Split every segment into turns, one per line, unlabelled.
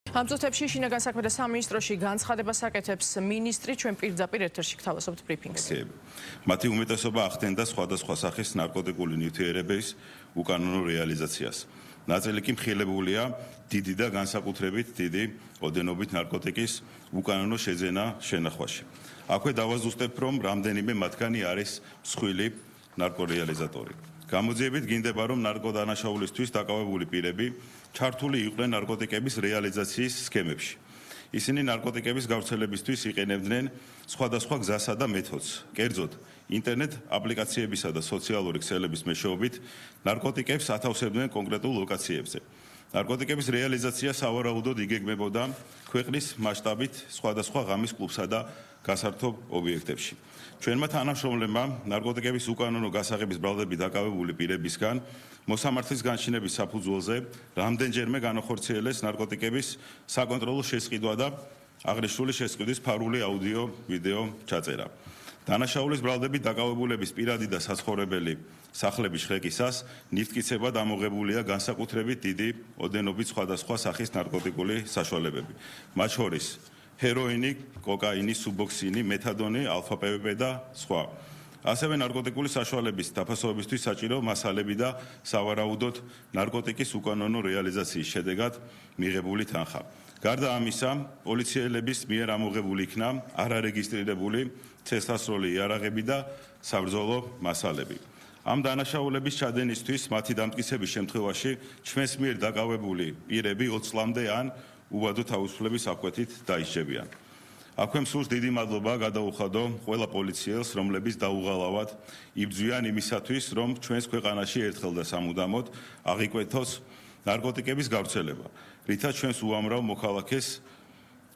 ამ წუთებში შინაგან საქმეთა სამინისტროში განცხადებას აკეთებს მინისტრი, ჩვენ პირდაპირ ეთერში გთავაზობთ ბრიფინგს.
მათი უმეტესობა ახდენდა სხვადასხვა სახის ნარკოტიკული ნივთიერებების უკანონო რეალიზაციას. ნაწილი კი მხილებულია დიდი და განსაკუთრებით დიდი ოდენობით ნარკოტიკის უკანონო შეძენა შენახვაში. აქვე დავაზუსტებ, რომ რამდენიმე მათგანი არის მსხვილი ნარკორეალიზატორი. გამოძიებით გინდება, რომ ნარკოდანაშაულისთვის დაკავებული პირები ჩართული იყვნენ ნარკოტიკების რეალიზაციის სქემებში. ისინი ნარკოტიკების გავრცელებისთვის იყენებდნენ სხვადასხვა გზასა და მეთოდს. კერძოდ, ინტერნეტ აპლიკაციებისა და სოციალური ქსელების მეშვეობით ნარკოტიკებს ათავსებდნენ კონკრეტულ ლოკაციებზე. ნარკოტიკების რეალიზაცია სავარაუდოდ იგეგმებოდა ქვეყნის მასშტაბით სხვადასხვა ღამის კლუბსა და გასართობ ობიექტებში. ჩვენმა თანამშრომლებმა ნარკოტიკების უკანონო გასაღების ბრალდებით დაკავებული პირებისგან მოსამართლის განშინების საფუძველზე რამდენჯერმე განახორციელეს ნარკოტიკების საკონტროლო შესყიდვა და აღნიშნული შესყიდვის ფარული აუდიო ვიდეო ჩაწერა. დანაშაულის ბრალდებით დაკავებულების პირადი და საცხოვრებელი სახლების შრეკისას ნივთკიცებად ამოღებულია განსაკუთრებით დიდი ოდენობით სხვადასხვა სახის ნარკოტიკული საშუალებები. მათ შორის ჰეროინი, კოკაინი, სუბოქსინი, მეთადონი, ალფა-პვპ და სხვა. ასევე ნარკოტიკული საშუალების დაფასებისთვის საჭირო მასალები და სავარაუდოდ ნარკოტიკის უკანონო რეალიზაციის შედეგად მიღებული თანხა. გარდა ამისა, პოლიციელების მიერ ამოღებული იქნა არარეგისტრირებული ცეცხლსროლი იარაღები და საბრძოლო მასალები. ამ დანაშაულების ჩადენისთვის მათი დამტკიცების შემთხვევაში ჩვენს მიერ დაკავებული პირები 20 წლამდე ან უვადო თავისუფლების აღკვეთით დაისჯებიან. აქვე მსურს დიდი მადლობა გადაუხადო ყველა პოლიციელს, რომლებიც დაუღალავად იბრძვიან იმისათვის, რომ ჩვენს ქვეყანაში ერთხელ და სამუდამოდ აღიკვეთოს ნარკოტიკების გავრცელება, რითაც ჩვენს უამრავ მოქალაქეს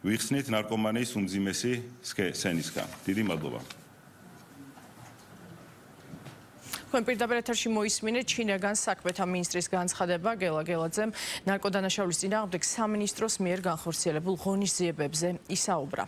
ვიხსნით ნარკომანიის უმძიმესი სენისგან. დიდი მადლობა.
თქვენ პირდაპირ ეთერში მოისმინეთ შინაგან საქმეთა მინისტრის განცხადება გელა გელაძემ ნარკოდანაშაულის წინააღმდეგ სამინისტროს მიერ განხორციელებულ ღონისძიებებზე ისაუბრა.